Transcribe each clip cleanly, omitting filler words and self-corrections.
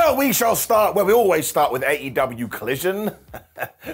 Well, we shall start where we always start with AEW Collision,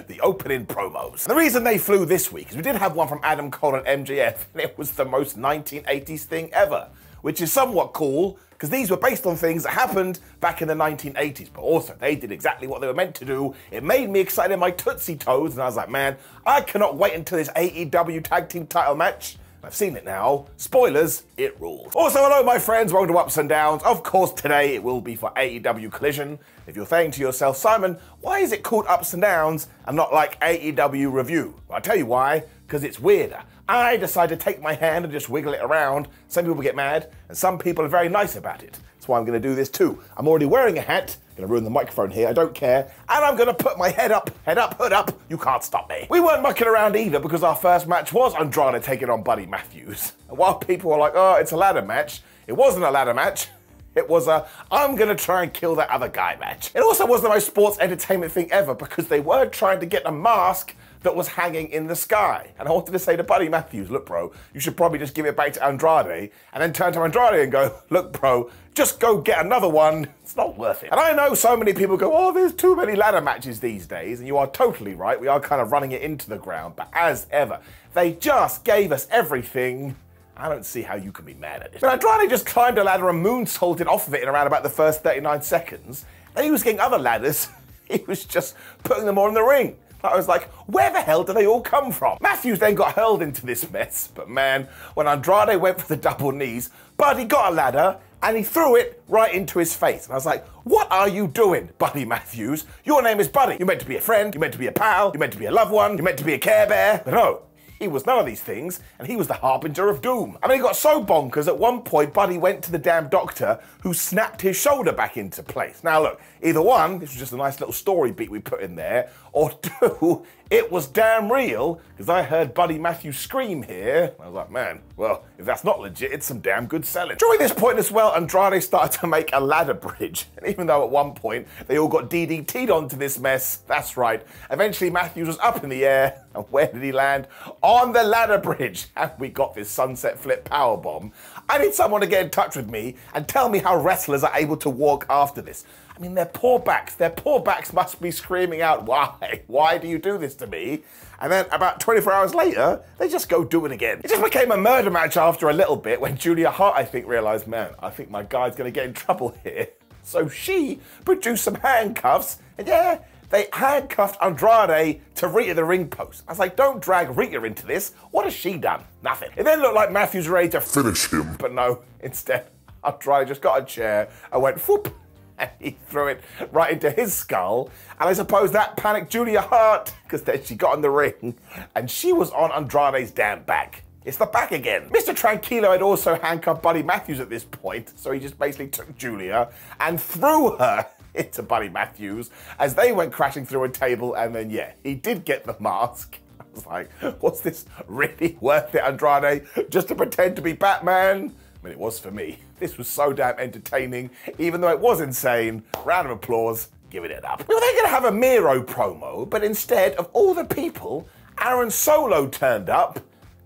the opening promos. The reason they flew this week is we did have one from Adam Cole and MJF, and it was the most 1980s thing ever, which is somewhat cool, because these were based on things that happened back in the 1980s, but also they did exactly what they were meant to do. It made me excited in my Tootsie Toes, and I was like, man, I cannot wait until this AEW Tag Team title match. I've seen it now. Spoilers, it rules. Also, hello my friends, welcome to Ups and Downs. Of course, today it will be for AEW Collision. If you're saying to yourself, Simon, why is it called Ups and Downs and not like AEW Review? Well, I'll tell you why, because it's weirder. I decided to take my hand and just wiggle it around. Some people get mad, and some people are very nice about it. That's why I'm going to do this too. I'm already wearing a hat. I'm going to ruin the microphone here, I don't care. And I'm going to put my head up, hood up. You can't stop me. We weren't mucking around either because our first match was Andrade taking on Buddy Matthews. And while people were like, oh, it's a ladder match, it wasn't a ladder match. It was a, I'm going to try and kill that other guy match. It also was the most sports entertainment thing ever because they were trying to get a mask that was hanging in the sky. And I wanted to say to Buddy Matthews, look bro, you should probably just give it back to Andrade and then turn to Andrade and go, look bro, just go get another one. It's not worth it. And I know so many people go, oh, there's too many ladder matches these days. And you are totally right. We are kind of running it into the ground. But as ever, they just gave us everything. I don't see how you can be mad at it. But Andrade just climbed a ladder and moonsaulted off of it in around about the first 39 seconds. And he was getting other ladders. He was just putting them all in the ring. I was like, where the hell do they all come from? Matthews then got hurled into this mess, but man, when Andrade went for the double knees, Buddy got a ladder and he threw it right into his face. And I was like, what are you doing, Buddy Matthews? Your name is Buddy. You're meant to be a friend, you're meant to be a pal, you're meant to be a loved one, you're meant to be a Care Bear. But no, he was none of these things, and he was the harbinger of doom. I mean, it got so bonkers, at one point, Buddy went to the damn doctor, who snapped his shoulder back into place. Now look, either one, this was just a nice little story beat we put in there, or two, it was damn real, because I heard Buddy Matthews scream here. I was like, man, well, if that's not legit, it's some damn good selling. During this point as well, Andrade started to make a ladder bridge, and even though at one point, they all got DDT'd onto this mess, that's right, eventually Matthews was up in the air, and where did he land? On the ladder bridge. And we got this sunset flip powerbomb. I need someone to get in touch with me and tell me how wrestlers are able to walk after this. I mean, their poor backs must be screaming out, why? Why do you do this to me? And then about 24 hours later, they just go do it again. It just became a murder match after a little bit when Julia Hart, I think, realized, man, I think my guy's gonna get in trouble here. So she produced some handcuffs, and yeah, they handcuffed Andrade to Rita the ring post. I was like, don't drag Rita into this. What has she done? Nothing. It then looked like Matthews was ready to finish him. But no, instead, Andrade just got a chair and went whoop, and he threw it right into his skull. And I suppose that panicked Julia Hart, because then she got in the ring and she was on Andrade's damn back. It's the back again. Mr. Tranquilo had also handcuffed Buddy Matthews at this point, so he just basically took Julia and threw her into Buddy Matthews as they went crashing through a table, and then yeah, he did get the mask. I was like, what's this really worth it, Andrade? Just to pretend to be Batman? I mean, it was for me. This was so damn entertaining, even though it was insane. Round of applause, giving it up. We were then gonna have a Miro promo, but instead of all the people, Aaron Solo turned up.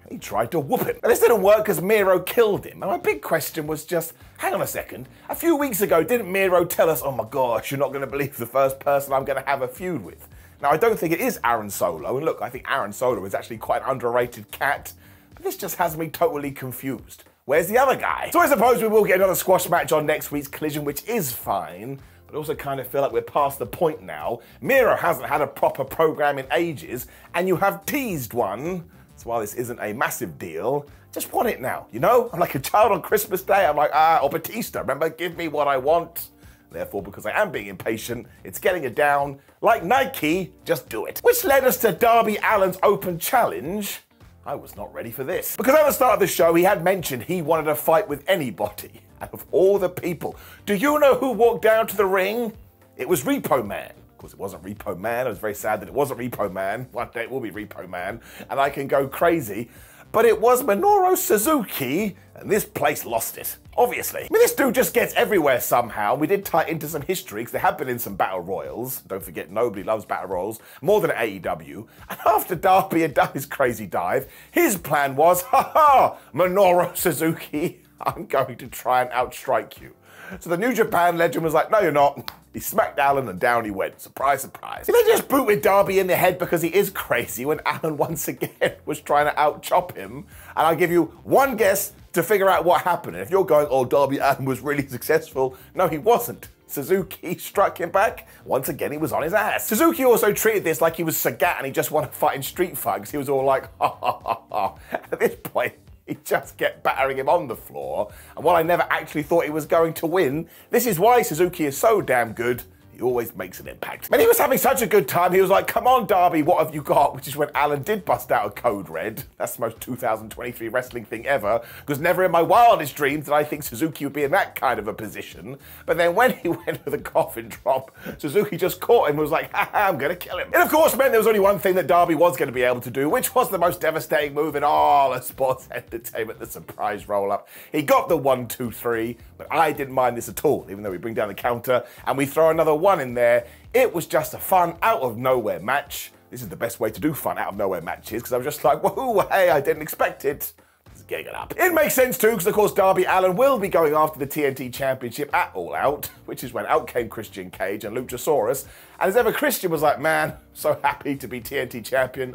He tried to whoop him. Now, this didn't work because Miro killed him. And my big question was just, hang on a second. A few weeks ago, didn't Miro tell us, oh my gosh, you're not going to believe the first person I'm going to have a feud with? Now, I don't think it is Aaron Solo. And look, I think Aaron Solo is actually quite an underrated cat. But this just has me totally confused. Where's the other guy? So I suppose we will get another squash match on next week's Collision, which is fine. But I also kind of feel like we're past the point now. Miro hasn't had a proper program in ages, and you have teased one. So while this isn't a massive deal, just want it now, you know? I'm like a child on Christmas Day. I'm like, or Batista, remember? Give me what I want. Therefore, because I am being impatient, it's getting it down. Like Nike, just do it. Which led us to Darby Allin's open challenge. I was not ready for this. Because at the start of the show, he had mentioned he wanted to fight with anybody. And of all the people, do you know who walked down to the ring? It was Repo Man. Of course, it wasn't Repo Man. I was very sad that it wasn't Repo Man. One day it will be Repo Man, and I can go crazy. But it was Minoru Suzuki, and this place lost it, obviously. I mean, this dude just gets everywhere somehow. We did tie into some history, because there have been in some Battle Royals. Don't forget, nobody loves Battle Royals more than AEW. And after Darby had done his crazy dive, his plan was, ha-ha, Minoru Suzuki, I'm going to try and outstrike you. So the New Japan legend was like, no, you're not. He smacked Allin and down he went. Surprise, surprise. Did they just boot with Darby in the head because he is crazy when Allin once again was trying to out-chop him? And I'll give you one guess to figure out what happened. And if you're going, oh, Darby Allin was really successful, no, he wasn't. Suzuki struck him back. Once again, he was on his ass. Suzuki also treated this like he was Sagat and he just wanted to fight in Street Fight because he was all like, ha, ha, ha, ha. At this point, he just kept battering him on the floor. And while I never actually thought he was going to win, this is why Suzuki is so damn good. He always makes an impact. And he was having such a good time, he was like, come on, Darby, what have you got? Which is when Allin did bust out a Code Red. That's the most 2023 wrestling thing ever, because never in my wildest dreams did I think Suzuki would be in that kind of a position. But then when he went for the coffin drop, Suzuki just caught him and was like, haha, I'm gonna kill him. It of course meant there was only one thing that Darby was gonna be able to do, which was the most devastating move in all of sports entertainment, the surprise roll-up. He got the 1, 2, 3, but I didn't mind this at all, even though we bring down the counter and we throw another 1 in there. It was just a fun out of nowhere match. This is the best way to do fun out of nowhere matches because I was just like, woohoo, hey, I didn't expect it. Just getting it up. It makes sense too because of course Darby Allin will be going after the TNT Championship at All Out, which is when out came Christian Cage and Luchasaurus. And as ever, Christian was like, man, so happy to be TNT champion.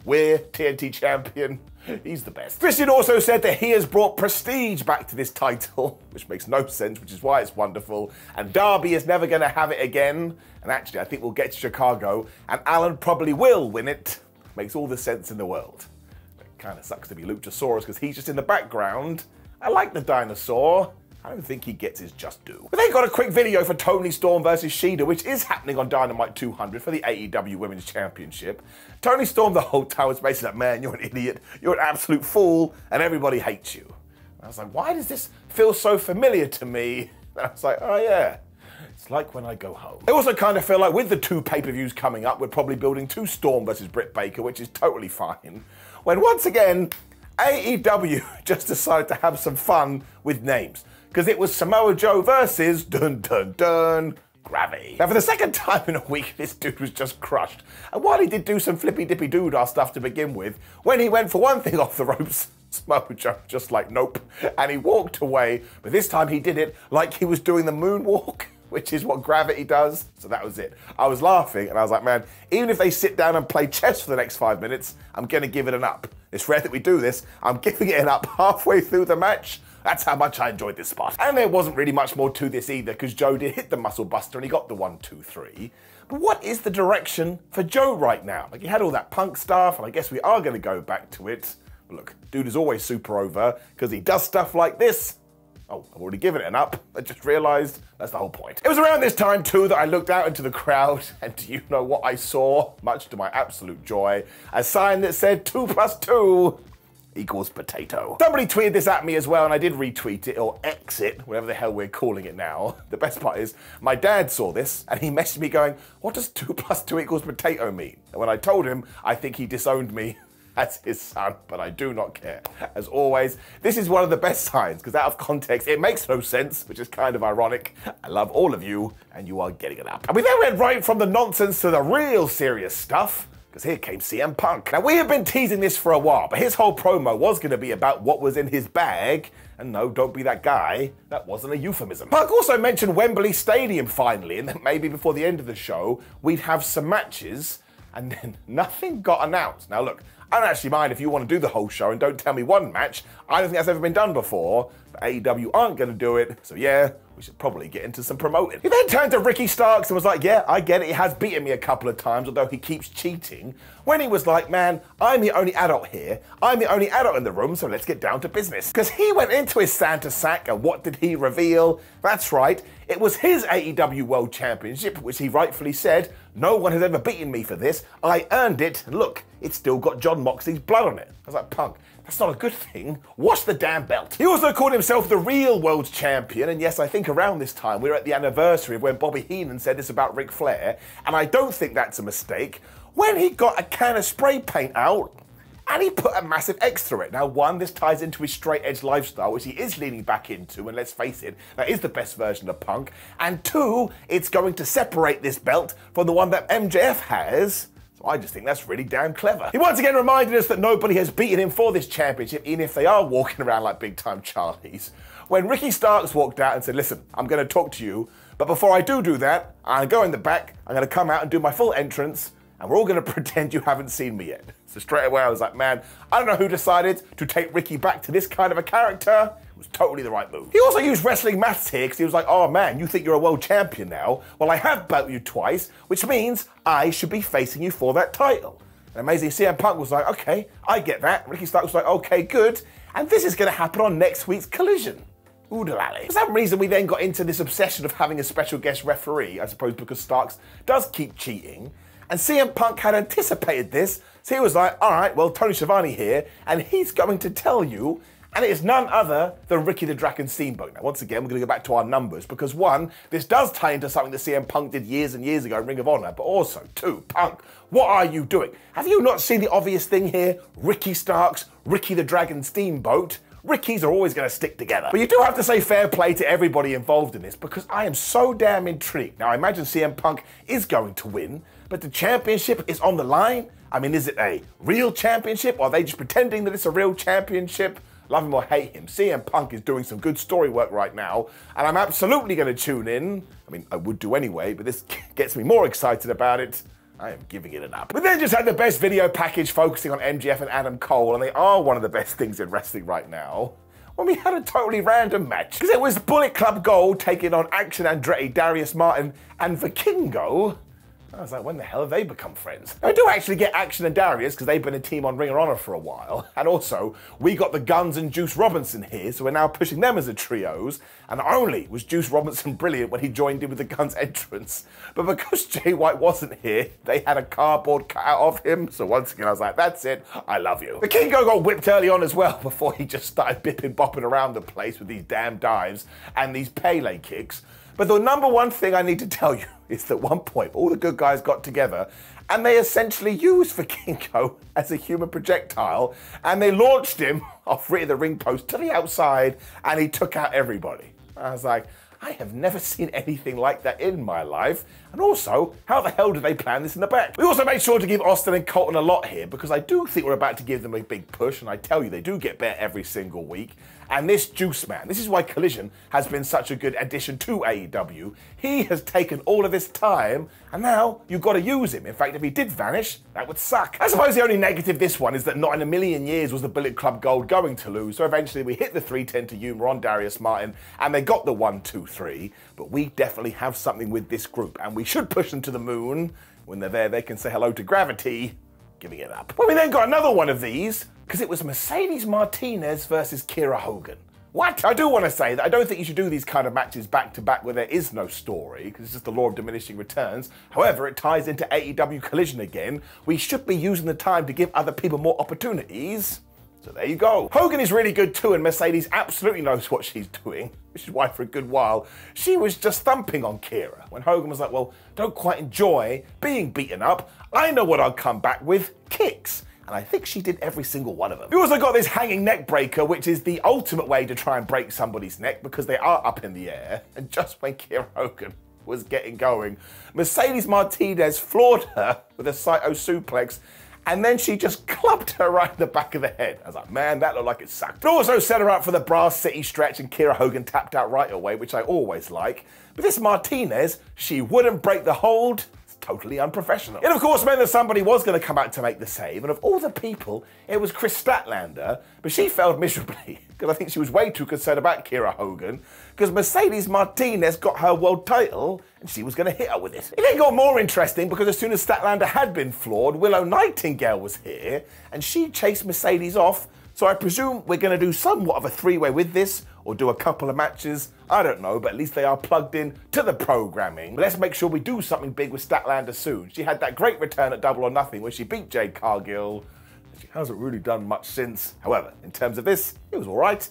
We're TNT champion. He's the best. Christian also said that he has brought prestige back to this title, which makes no sense, which is why it's wonderful. And Darby is never going to have it again. And actually, I think we'll get to Chicago, and Allin probably will win it. Makes all the sense in the world. It kind of sucks to be Luchasaurus because he's just in the background. I like the dinosaur. I don't think he gets his just due. But they got a quick video for Toni Storm versus Shida, which is happening on Dynamite 200 for the AEW Women's Championship. Toni Storm the whole time was basically like, man, you're an idiot, you're an absolute fool, and everybody hates you. And I was like, why does this feel so familiar to me? And I was like, oh yeah, it's like when I go home. I also kind of feel like with the 2 pay-per-views coming up, we're probably building 2 Storm versus Britt Baker, which is totally fine. When once again, AEW just decided to have some fun with names. Because it was Samoa Joe versus dun dun dun Gravity. Now for the second time in a week, this dude was just crushed. And while he did do some flippy dippy doodah stuff to begin with, when he went for one thing off the ropes, Samoa Joe just like, nope. And he walked away, but this time he did it like he was doing the moonwalk, which is what Gravity does. So that was it. I was laughing and I was like, man, even if they sit down and play chess for the next 5 minutes, I'm gonna give it an up. It's rare that we do this. I'm giving it an up halfway through the match. That's how much I enjoyed this spot. And there wasn't really much more to this either because Joe did hit the muscle buster and he got the 1, 2, 3. But what is the direction for Joe right now? Like he had all that Punk stuff and I guess we are gonna go back to it. But look, dude is always super over because he does stuff like this. Oh, I've already given it an up. I just realized that's the whole point. It was around this time too that I looked out into the crowd and do you know what I saw? Much to my absolute joy, a sign that said 2 + 2 equals potato. Somebody tweeted this at me as well and I did retweet it or X it, whatever the hell we're calling it now. The best part is my dad saw this and he messaged me going, what does 2 + 2 equals potato mean? And when I told him, I think he disowned me as his son, but I do not care. As always, this is one of the best signs because out of context, it makes no sense, which is kind of ironic. I love all of you and you are getting it up. And we then went right from the nonsense to the real serious stuff. Because here came CM Punk. Now, we have been teasing this for a while, but his whole promo was going to be about what was in his bag. And no, don't be that guy. That wasn't a euphemism. Punk also mentioned Wembley Stadium finally, and that maybe before the end of the show, we'd have some matches. And then nothing got announced. Now, look, I don't actually mind if you want to do the whole show and don't tell me one match. I don't think that's ever been done before. But AEW aren't going to do it. So yeah, we should probably get into some promoting. He then turned to Ricky Starks and was like, yeah, I get it. He has beaten me a couple of times, although he keeps cheating. When he was like, man, I'm the only adult here. I'm the only adult in the room, so let's get down to business. Because he went into his Santa sack and what did he reveal? That's right. It was his AEW World Championship, which he rightfully said, no one has ever beaten me for this. I earned it. And look, it's still got John Moxley's blood on it. I was like, Punk, that's not a good thing. Wash the damn belt. He also called himself the real world champion. And yes, I think around this time, we're at the anniversary of when Bobby Heenan said this about Ric Flair. And I don't think that's a mistake. When he got a can of spray paint out, and he put a massive X through it. Now, one, this ties into his straight edge lifestyle, which he is leaning back into, and let's face it, that is the best version of Punk. And two, it's going to separate this belt from the one that MJF has. So I just think that's really damn clever. He once again reminded us that nobody has beaten him for this championship, even if they are walking around like big time Charlies. When Ricky Starks walked out and said, listen, I'm going to talk to you, But before I do that, I'm going to go in the back, I'm going to come out and do my full entrance, and we're all going to pretend you haven't seen me yet. So straight away I was like, man, I don't know who decided to take Ricky back to this kind of a character. It was totally the right move. He also used wrestling maths here because he was like, oh man, you think you're a world champion now? Well, I have beat you twice, which means I should be facing you for that title. And amazing, CM Punk was like, okay, I get that. Ricky Starks was like, okay, good. And this is going to happen on next week's Collision. Oodalally. For some reason, we then got into this obsession of having a special guest referee, I suppose because Starks does keep cheating. And CM Punk had anticipated this, so he was like, all right, well, Tony Schiavone here, and he's going to tell you, and it is none other than Ricky the Dragon Steamboat. Now, once again, we're going to go back to our numbers, because one, this does tie into something that CM Punk did years and years ago in Ring of Honor, but also, two, Punk, what are you doing? Have you not seen the obvious thing here? Ricky Starks, Ricky the Dragon Steamboat. Rickies are always going to stick together. But you do have to say fair play to everybody involved in this, because I am so damn intrigued. Now, I imagine CM Punk is going to win, but the championship is on the line. I mean, is it a real championship, or are they just pretending that it's a real championship? Love him or hate him, CM Punk is doing some good story work right now, and I'm absolutely going to tune in. I mean, I would do anyway, but this gets me more excited about it. I am giving it an up. We then just had the best video package focusing on MJF and Adam Cole, and they are one of the best things in wrestling right now. When we had a totally random match, because it was Bullet Club Gold taking on Action Andrade, Darius Martin, and Vikingo. I was like, when the hell have they become friends? I do actually get Action and Darius because they've been a team on Ring of Honor for a while. And also, we got the Guns and Juice Robinson here, so we're now pushing them as a trios. And not only was Juice Robinson brilliant when he joined in with the Guns entrance, but because Jay White wasn't here, they had a cardboard cutout of him. So once again, I was like, that's it, I love you. The Kingo got whipped early on as well before he just started bipping bopping around the place with these damn dives and these Pele kicks. But the number one thing I need to tell you is that at one point, all the good guys got together and they essentially used Vikingo as a human projectile and they launched him off the ring post to the outside and he took out everybody. I was like, I have never seen anything like that in my life. And also, how the hell did they plan this in the back? We also made sure to give Austin and Colton a lot here because I do think we're about to give them a big push, and I tell you, they do get better every single week. And this Juice Man, this is why Collision has been such a good addition to AEW. He has taken all of this time, and now you've got to use him. In fact, if he did vanish, that would suck. I suppose the only negative this one is that not in a million years was the Bullet Club Gold going to lose, so eventually we hit the 310 to Humor on Darius Martin, and they got the 1-2-3, but we definitely have something with this group, and we should push them to the moon. When they're there, they can say hello to gravity. Giving it up. Well, we then got another one of these, because it was Mercedes Martinez versus Kira Hogan. What? I do want to say that I don't think you should do these kind of matches back to back where there is no story, because it's just the law of diminishing returns. However, it ties into AEW Collision again. We should be using the time to give other people more opportunities. So there you go. Hogan is really good too, and Mercedes absolutely knows what she's doing, which is why for a good while she was just thumping on Kira. When Hogan was like, well, don't quite enjoy being beaten up, I know what I'll come back with, kicks. And I think she did every single one of them. We also got this hanging neck breaker, which is the ultimate way to try and break somebody's neck because they are up in the air. And just when Kira Hogan was getting going, Mercedes Martinez floored her with a Saito suplex, and then she just clubbed her right in the back of the head. I was like, man, that looked like it sucked. It also set her up for the Brass City stretch, and Kira Hogan tapped out right away, which I always like. But this Martinez, she wouldn't break the hold. It's totally unprofessional. It, of course, meant that somebody was going to come out to make the save, and of all the people, it was Chris Statlander, but she failed miserably, because I think she was way too concerned about Kira Hogan, because Mercedes Martinez got her world title, and she was going to hit her with it. It then got more interesting because as soon as Statlander had been floored, Willow Nightingale was here, and she chased Mercedes off, so I presume we're going to do somewhat of a three-way with this, or do a couple of matches, I don't know, but at least they are plugged in to the programming. But let's make sure we do something big with Statlander soon. She had that great return at Double or Nothing when she beat Jade Cargill. She hasn't really done much since. However, in terms of this, it was all right.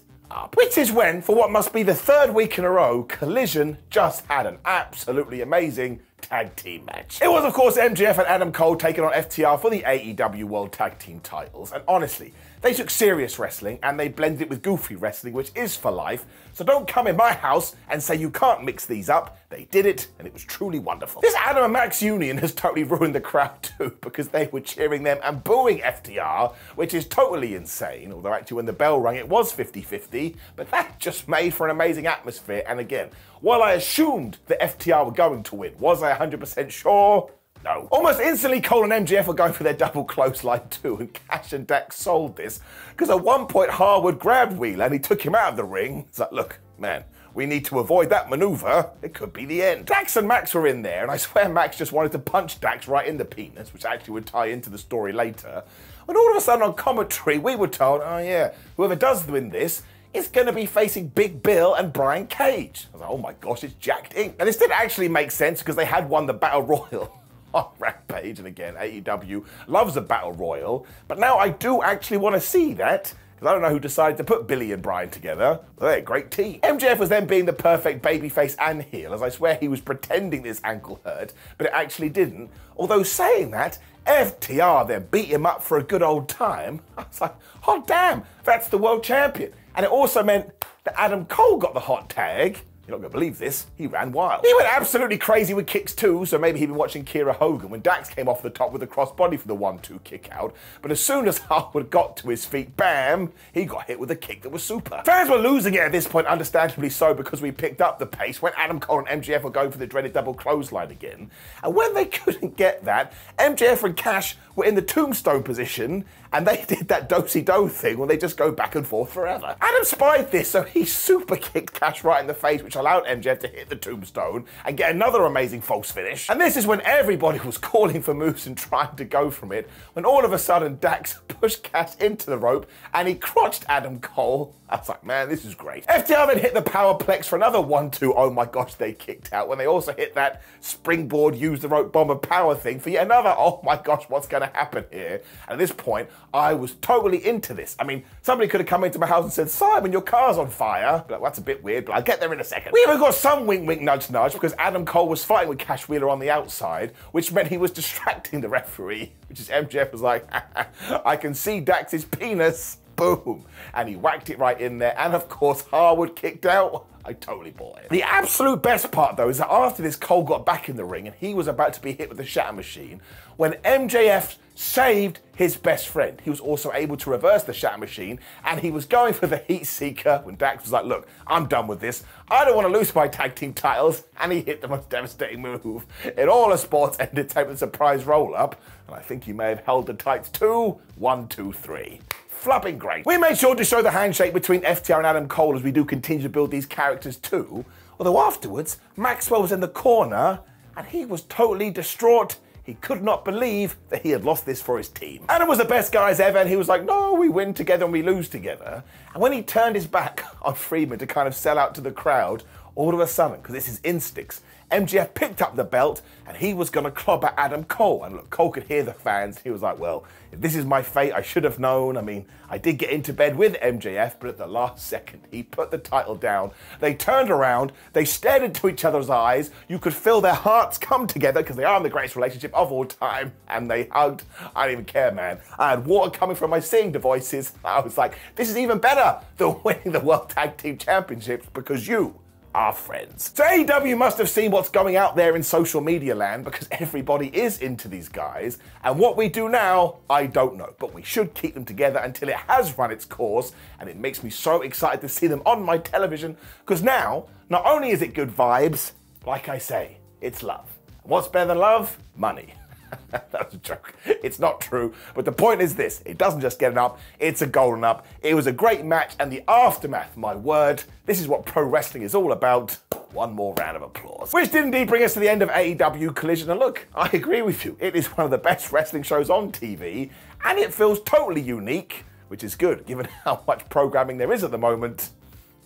Which is when, for what must be the third week in a row, Collision just had an absolutely amazing tag team match. It was, of course, MJF and Adam Cole taking on FTR for the AEW World Tag Team titles, and honestly, They took serious wrestling and they blended it with goofy wrestling, which is for life. So don't come in my house and say you can't mix these up. They did it, and it was truly wonderful. This Adam and Max union has totally ruined the crowd too, because they were cheering them and booing FTR, which is totally insane. Although actually when the bell rang, it was 50-50, but that just made for an amazing atmosphere. And again, while I assumed that FTR were going to win, was I 100% sure? No. Almost instantly, Cole and MJF were going for their double clothesline too, and Cash and Dax sold this, because at one point Harwood grabbed Wheeler and he took him out of the ring. It's like, look, man, we need to avoid that maneuver. It could be the end. Dax and Max were in there, and I swear Max just wanted to punch Dax right in the penis, which actually would tie into the story later. When all of a sudden on commentary, we were told, oh yeah, whoever does win this is going to be facing Big Bill and Brian Cage. I was like, oh my gosh, it's Jacked Inc. And this didn't actually make sense because they had won the Battle Royal on Rampage, and again, AEW loves a Battle Royal, but now I do actually want to see that, because I don't know who decided to put Billy and Brian together. They're a great team. MJF was then being the perfect babyface and heel, as I swear he was pretending this ankle hurt, but it actually didn't. Although saying that, FTR then beat him up for a good old time. I was like, hot damn, that's the world champion. And it also meant that Adam Cole got the hot tag. You're not going to believe this, he ran wild. He went absolutely crazy with kicks too, so maybe he'd been watching Kira Hogan when Dax came off the top with a crossbody for the 1-2 kick out, but as soon as Harwood got to his feet, bam, he got hit with a kick that was super. Fans were losing it at this point, understandably so, because we picked up the pace when Adam Cole and MJF were going for the dreaded double clothesline again, and when they couldn't get that, MJF and Cash were in the tombstone position, and they did that do-si-do thing where they just go back and forth forever. Adam spied this, so he super kicked Cash right in the face, which allowed MJF to hit the tombstone and get another amazing false finish. And this is when everybody was calling for moves and trying to go from it, when all of a sudden Dax pushed Cash into the rope and he crotched Adam Cole. I was like, man, this is great. FTR then hit the powerplex for another 1-2. Oh my gosh, they kicked out when they also hit that springboard, use the rope bomber power thing for yet another, oh my gosh, what's going to happen here? And at this point, I was totally into this. I mean, somebody could have come into my house and said, Simon, your car's on fire. But that's a bit weird, but I'll get there in a second. We even got some wink, wink, nudge, nudge, because Adam Cole was fighting with Cash Wheeler on the outside, which meant he was distracting the referee, which is MJF was like, I can see Dax's penis. Boom. And he whacked it right in there. And of course, Harwood kicked out. I totally bought it. The absolute best part, though, is that after this, Cole got back in the ring and he was about to be hit with the Shatter Machine when MJF saved his best friend. He was also able to reverse the Shatter Machine and he was going for the Heat Seeker when Dax was like, look, I'm done with this. I don't want to lose my tag team titles. And he hit the most devastating move in all of sports entertainment, surprise roll-up. And I think he may have held the tights too. 1, 2, 3. Flubbing great. We made sure to show the handshake between FTR and Adam Cole as we do continue to build these characters too. Although afterwards, Maxwell was in the corner and he was totally distraught. He could not believe that he had lost this for his team. Adam was the best guys ever and he was like, no, we win together and we lose together. And when he turned his back on Friedman to kind of sell out to the crowd, all of a sudden, because this is instincts, MJF picked up the belt and he was going to clobber Adam Cole. And look, Cole could hear the fans. He was like, well, if this is my fate, I should have known. I mean, I did get into bed with MJF, but at the last second, he put the title down. They turned around. They stared into each other's eyes. You could feel their hearts come together because they are in the greatest relationship of all time. And they hugged. I didn't even care, man. I had water coming from my seeing devices. I was like, this is even better than winning the World Tag Team Championships because you are friends. So AEW must have seen what's going out there in social media land because everybody is into these guys. And what we do now, I don't know. But we should keep them together until it has run its course. And it makes me so excited to see them on my television because now, not only is it good vibes, like I say, it's love. And what's better than love? Money. That was a joke. It's not true. But the point is this. It doesn't just get an up. It's a golden up. It was a great match. And the aftermath, my word, this is what pro wrestling is all about. One more round of applause. Which did indeed bring us to the end of AEW Collision. And look, I agree with you. It is one of the best wrestling shows on TV. And it feels totally unique, which is good, given how much programming there is at the moment.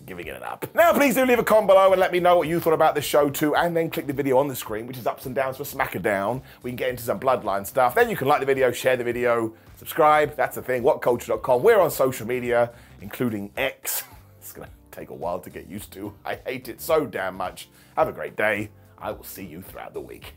Giving it an up. Now please do leave a comment below and let me know what you thought about this show too, and then click the video on the screen, which is ups and downs for Smackdown. We can get into some bloodline stuff. Then you can like the video, share the video, subscribe, that's the thing, whatculture.com. We're on social media, including X. It's gonna take a while to get used to. I hate it so damn much. Have a great day. I will see you throughout the week.